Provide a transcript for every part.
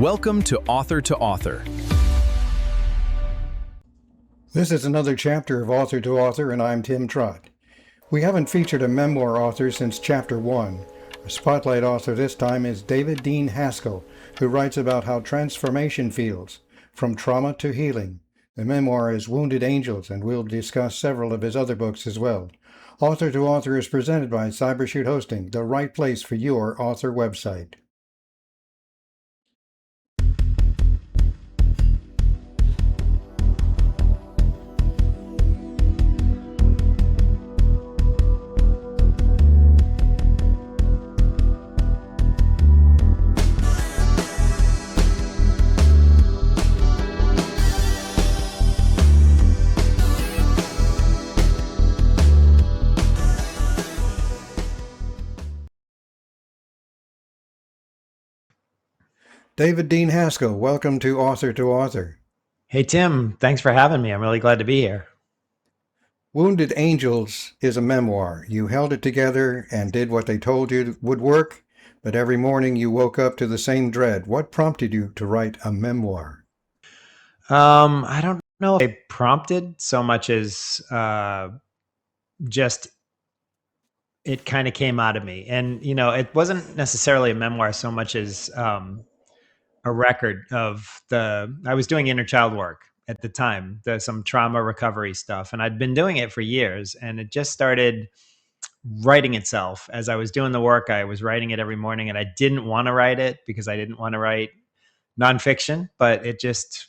Welcome to Author. This is another chapter of Author to Author, and I'm Tim Trott. We haven't featured a memoir author since Chapter 1. Our spotlight author this time is Deane Haskell, who writes about how transformation feels, from trauma to healing. The memoir is Wounded Angels, and we'll discuss several of his other books as well. Author to Author is presented by Cybershoot Hosting, the right place for your author website. Deane Haskell, welcome to Author. Hey, Tim, thanks for having me. I'm really glad to be here. Wounded Angels is a memoir. You held it together and did what they told you would work, but every morning you woke up to the same dread. What prompted you to write a memoir? I don't know if I prompted so much as just it kind of came out of me. And, it wasn't necessarily a memoir so much as a record of I was doing inner child work at the time, some trauma recovery stuff. And I'd been doing it for years, and it just started writing itself. As I was doing the work, I was writing it every morning, and I didn't want to write it because I didn't want to write nonfiction, but it just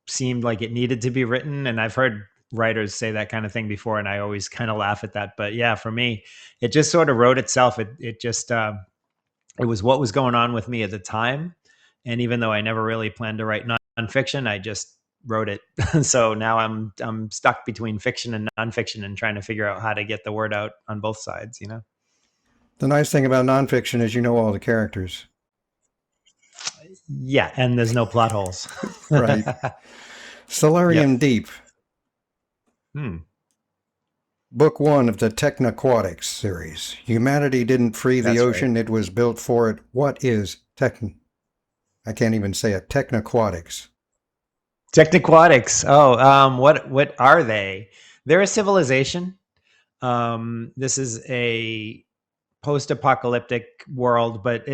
seemed like it needed to be written. And I've heard writers say that kind of thing before, and I always kind of laugh at that. But yeah, for me, it just sort of wrote itself. It was what was going on with me at the time. And even though I never really planned to write nonfiction, I just wrote it. So now I'm stuck between fiction and nonfiction and trying to figure out how to get the word out on both sides, The nice thing about nonfiction is you know all the characters. Yeah, and there's no plot holes. Right. Solarium Deep. Book 1 of the Technaquatics series. Humanity didn't free the ocean, It was built for it. What is I can't even say it. Technaquatics. Technaquatics. Oh, what are they? They're a civilization. This is a post-apocalyptic world, but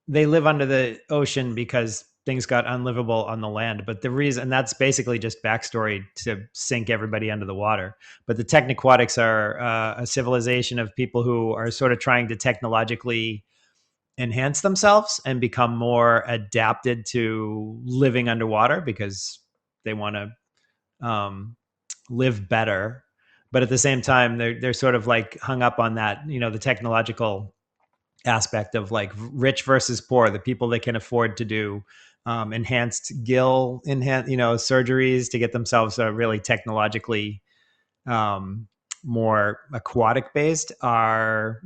they live under the ocean because things got unlivable on the land. But the reason, that's basically just backstory to sink everybody under the water. But the Technaquatics are a civilization of people who are sort of trying to technologically enhance themselves and become more adapted to living underwater because they want to live better. But at the same time, they're sort of like hung up on that, the technological aspect of like rich versus poor, the people that can afford to do enhanced surgeries to get themselves really technologically more aquatic based are,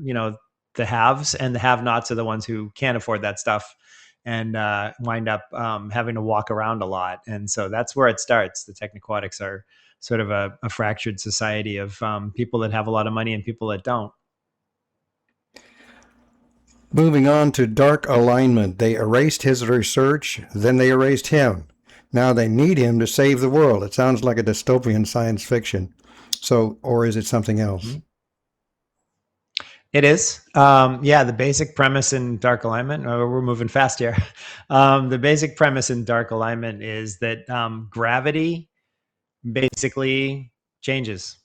the haves, and the have-nots are the ones who can't afford that stuff and wind up having to walk around a lot. And so that's where it starts. The Technaquatics are sort of a fractured society of people that have a lot of money and people that don't. Moving on to Dark Alignment. They erased his research, then they erased him. Now they need him to save the world. It sounds like a dystopian science fiction. So, or is it something else? Mm-hmm. It is. The basic premise in Dark Alignment, we're moving fast here. The basic premise in Dark Alignment is that gravity basically changes.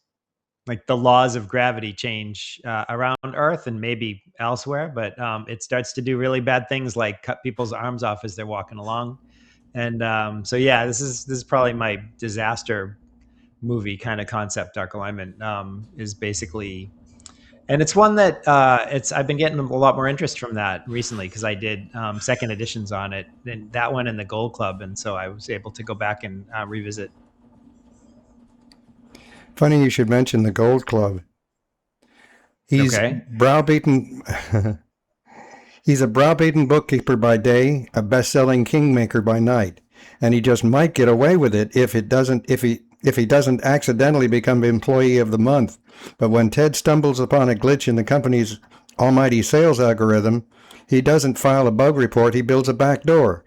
Like the laws of gravity change around Earth and maybe elsewhere, but it starts to do really bad things like cut people's arms off as they're walking along. And this is probably my disaster movie kind of concept. Dark Alignment is basically... And it's one that I've been getting a lot more interest from that recently because I did second editions on it, and that one in the Gold Club, and so I was able to go back and revisit. Funny you should mention the Gold Club. He's browbeaten. He's a browbeaten bookkeeper by day, a best-selling kingmaker by night, and he just might get away with it if he doesn't accidentally become Employee of the Month. But when Ted stumbles upon a glitch in the company's almighty sales algorithm, He doesn't file a bug report, he builds a back door.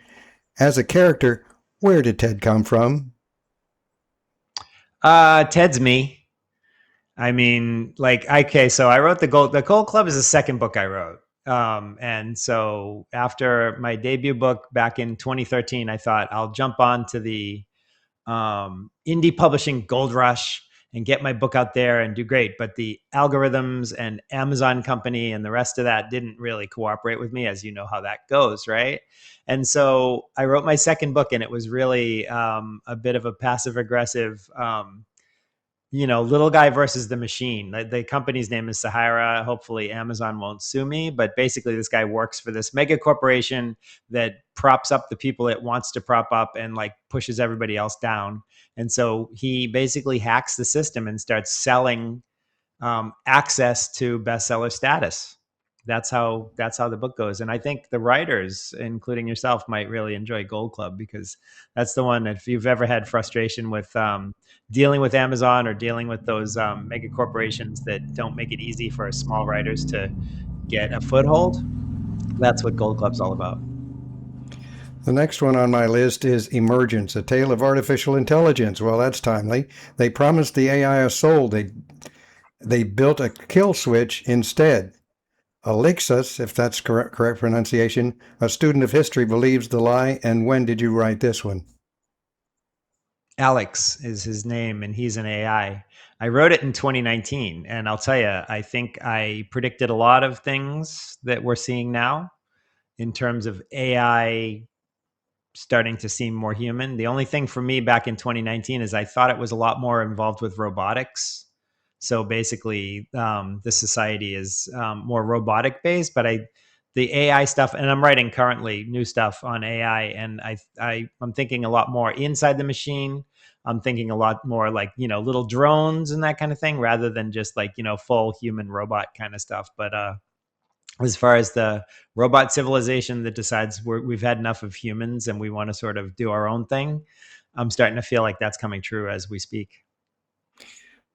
As a character, where did Ted come from? Ted's me. I mean, like, okay, so I wrote the Gold Club is the second book I wrote. And so after my debut book back in 2013, I thought I'll jump on to the indie publishing gold rush and get my book out there and do great. But the algorithms and Amazon company and the rest of that didn't really cooperate with me, as you know how that goes, right? And so I wrote my second book, and it was really a bit of a passive aggressive, little guy versus the machine. The company's name is Sahara. Hopefully Amazon won't sue me, but basically this guy works for this mega corporation that props up the people it wants to prop up and like pushes everybody else down. And so he basically hacks the system and starts selling access to bestseller status. That's how the book goes. And I think the writers, including yourself, might really enjoy Gold Club, because that's the one. If you've ever had frustration with dealing with Amazon or dealing with those mega corporations that don't make it easy for small writers to get a foothold, that's what Gold Club's all about. The next one on my list is Emergence, a tale of artificial intelligence. Well, that's timely. They promised the AI a soul. They built a kill switch instead. Alexis, if that's correct pronunciation, a student of history, believes the lie. And when did you write this one? Alex is his name, and he's an AI. I wrote it in 2019, and I'll tell you, I think I predicted a lot of things that we're seeing now in terms of AI starting to seem more human. The only thing for me back in 2019 is I thought it was a lot more involved with robotics. So basically, the society is more robotic based, but the AI stuff, and I'm writing currently new stuff on AI, and I'm thinking a lot more inside the machine. I'm thinking a lot more like, little drones and that kind of thing, rather than just like, full human robot kind of stuff. But as far as the robot civilization that decides we've had enough of humans and we want to sort of do our own thing, I'm starting to feel like that's coming true as we speak.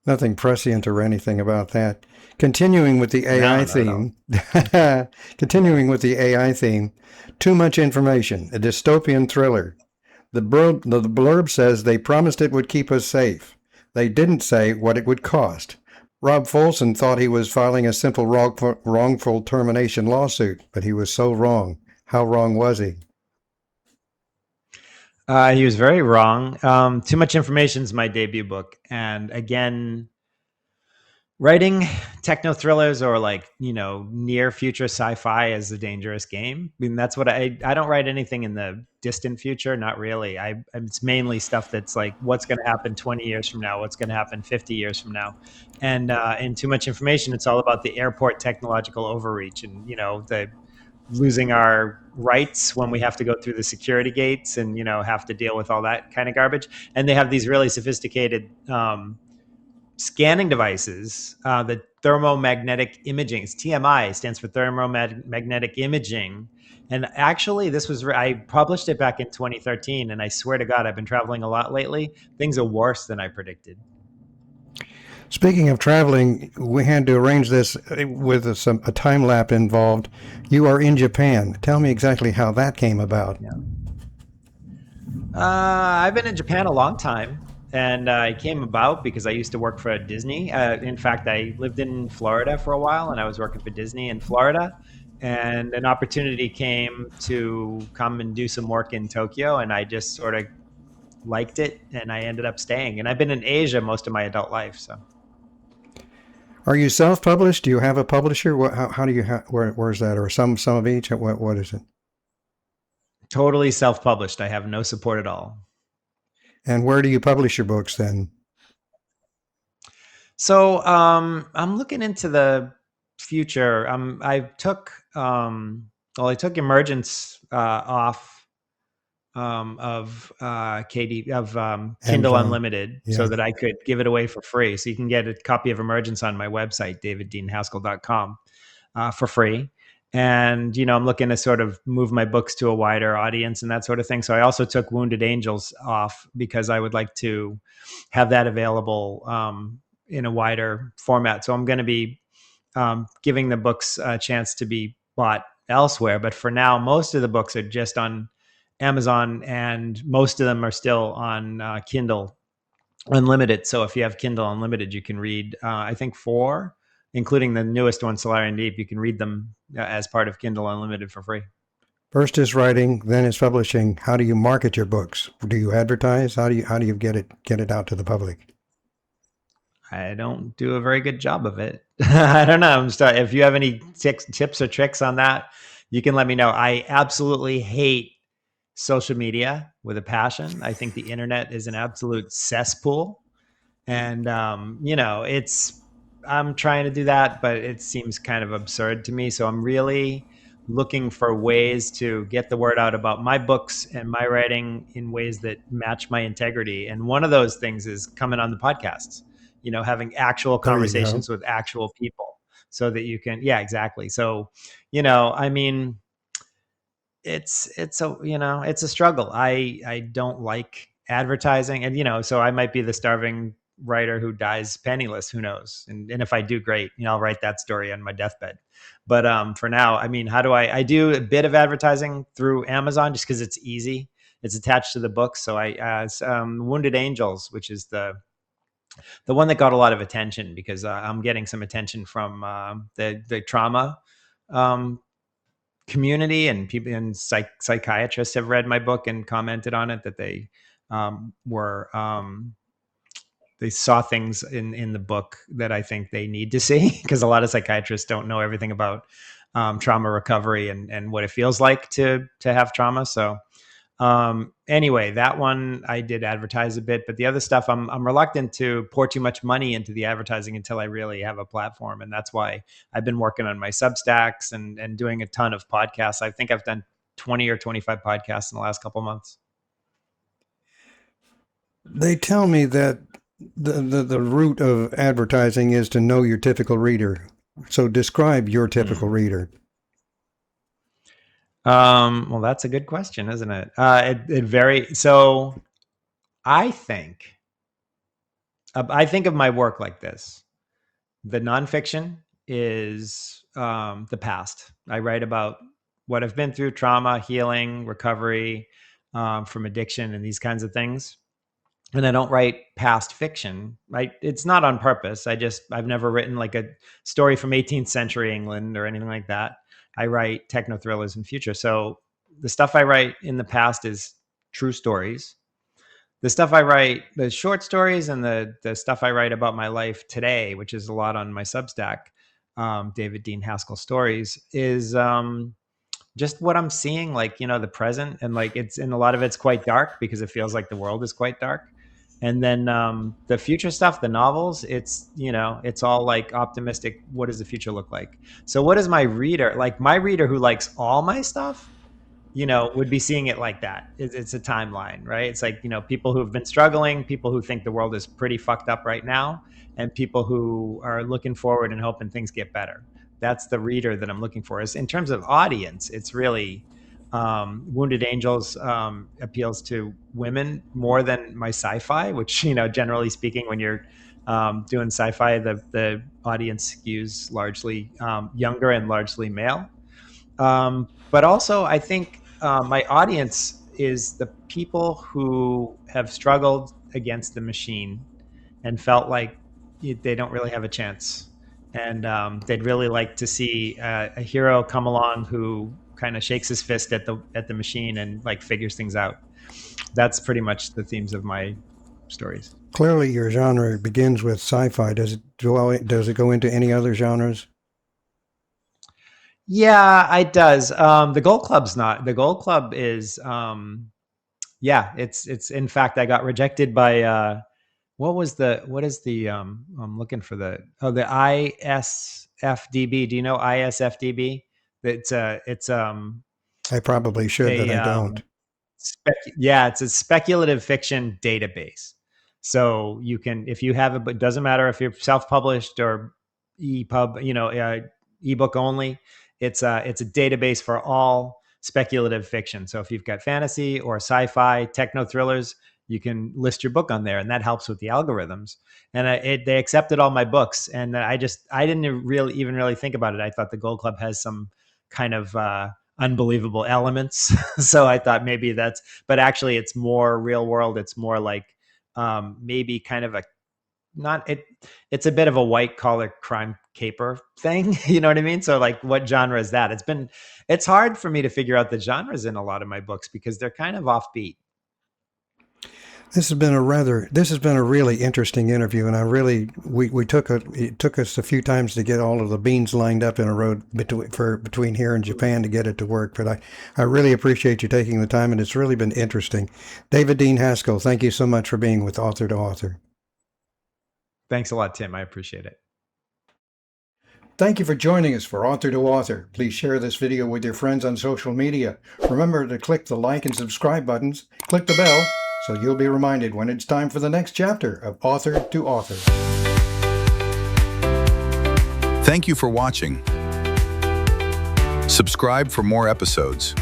Nothing prescient or anything about that. Continuing with the AI theme, too much information, a dystopian thriller. The blurb says they promised it would keep us safe. They didn't say what it would cost. Rob Folsom thought he was filing a simple wrongful termination lawsuit, but he was so wrong. How wrong was he? He was very wrong. Too Much Information is my debut book. And again, writing techno thrillers or like, near future sci-fi is a dangerous game. I mean, that's what I don't write anything in the distant future. Not really. It's mainly stuff that's like, what's going to happen 20 years from now? What's going to happen 50 years from now? And in Too Much Information, it's all about the airport technological overreach and, the losing our rights when we have to go through the security gates and, have to deal with all that kind of garbage. And they have these really sophisticated, scanning devices, the thermomagnetic imaging. It's TMI, stands for thermomagnetic imaging. And actually, I published it back in 2013, and I swear to God, I've been traveling a lot lately. Things are worse than I predicted. Speaking of traveling, we had to arrange this with a time lapse involved. You are in Japan. Tell me exactly how that came about. Yeah. I've been in Japan a long time. And it came about because I used to work for Disney. In fact, I lived in Florida for a while, and I was working for Disney in Florida. And an opportunity came to come and do some work in Tokyo, and I just sort of liked it, and I ended up staying. And I've been in Asia most of my adult life. So, are you self-published? Do you have a publisher? How do you? Where's that? Or some of each? What is it? Totally self-published. I have no support at all. And where do you publish your books then? So I'm looking into the future. I took Emergence off of Kindle Unlimited, so that I could give it away for free. So you can get a copy of Emergence on my website, daviddeanehaskell.com, for free. And, I'm looking to sort of move my books to a wider audience and that sort of thing. So I also took Wounded Angels off because I would like to have that available in a wider format. So I'm going to be giving the books a chance to be bought elsewhere. But for now, most of the books are just on Amazon, and most of them are still on Kindle Unlimited. So if you have Kindle Unlimited, you can read, I think, four, including the newest one, Solarian Deep. You can read them as part of Kindle Unlimited for free. First is writing, then is publishing. How do you market your books? Do you advertise? How do you get it out to the public? I don't do a very good job of it. I don't know. If you have any tips or tricks on that, you can let me know. I absolutely hate social media with a passion. I think the internet is an absolute cesspool. And, I'm trying to do that, but it seems kind of absurd to me. So I'm really looking for ways to get the word out about my books and my writing in ways that match my integrity. And one of those things is coming on the podcasts, having actual There you go. conversations with actual people so that you can, yeah, exactly. So, I mean, it's a struggle. I don't like advertising, and so I might be the starving writer who dies penniless, who knows. And if I do, great, I'll write that story on my deathbed. But for now, I mean, how do I do a bit of advertising through Amazon just because it's easy. It's attached to the book. So Wounded Angels, which is the one that got a lot of attention, because I'm getting some attention from the trauma community, and people and psychiatrists have read my book and commented on it, that they were they saw things in the book that I think they need to see, because a lot of psychiatrists don't know everything about trauma recovery and what it feels like to have trauma. So anyway, that one I did advertise a bit, but the other stuff I'm reluctant to pour too much money into the advertising until I really have a platform. And that's why I've been working on my Substacks and doing a ton of podcasts. I think I've done 20 or 25 podcasts in the last couple of months. They tell me that the root of advertising is to know your typical reader. So describe your typical reader. Well, that's a good question, isn't it? It varies. So I think of my work like this. The nonfiction is the past. I write about what I've been through: trauma, healing, recovery from addiction, and these kinds of things. And I don't write past fiction. It's not on purpose. I've never written like a story from 18th century England or anything like that. I write techno thrillers and future. So the stuff I write in the past is true stories. The stuff I write, the short stories, and the stuff I write about my life today, which is a lot on my Substack, David Deane Haskell Stories, is just what I'm seeing, like, the present. And like, and a lot of it's quite dark because it feels like the world is quite dark. And then the future stuff, the novels, it's all like optimistic. What does the future look like? So what is my reader like? My reader who likes all my stuff, would be seeing it like that. It's a timeline, right? It's like, people who've been struggling, people who think the world is pretty fucked up right now, and people who are looking forward and hoping things get better. That's the reader that I'm looking for. Is in terms of audience, it's really Wounded Angels appeals to women more than my sci-fi, which, generally speaking, when you're doing sci-fi, the audience skews largely younger and largely male. But also, I think my audience is the people who have struggled against the machine and felt like they don't really have a chance. And they'd really like to see a hero come along who kind of shakes his fist at the machine and like figures things out. That's pretty much the themes of my stories. Clearly, your genre begins with sci-fi. Does it go into any other genres? Yeah, it does. The Gold Club's not. The Gold Club is, yeah, it's. In fact, I got rejected by. What is the? I'm looking for the ISFDB. Do you know ISFDB? It's I probably should, but I don't. yeah, it's a speculative fiction database. So you can, if you have it, but it doesn't matter if you're self-published or ebook only. It's a database for all speculative fiction. So if you've got fantasy or sci-fi, techno thrillers, you can list your book on there, and that helps with the algorithms. And they accepted all my books, and I didn't really even think about it. I thought the Gold Club has some kind of unbelievable elements. So I thought maybe but actually it's more real world. It's more like maybe kind of it's a bit of a white collar crime caper thing. You know what I mean? So like, what genre is that? It's hard for me to figure out the genres in a lot of my books because they're kind of offbeat. This has been a really interesting interview, and it took us a few times to get all of the beans lined up in a row between here and Japan to get it to work. But I really appreciate you taking the time, and it's really been interesting. David Deane Haskell, thank you so much for being with Author to Author. Thanks a lot, Tim. I appreciate it. Thank you for joining us for Author to Author. Please share this video with your friends on social media. Remember to click the like and subscribe buttons. Click the bell so you'll be reminded when it's time for the next chapter of Author to Author. Thank you for watching. Subscribe for more episodes.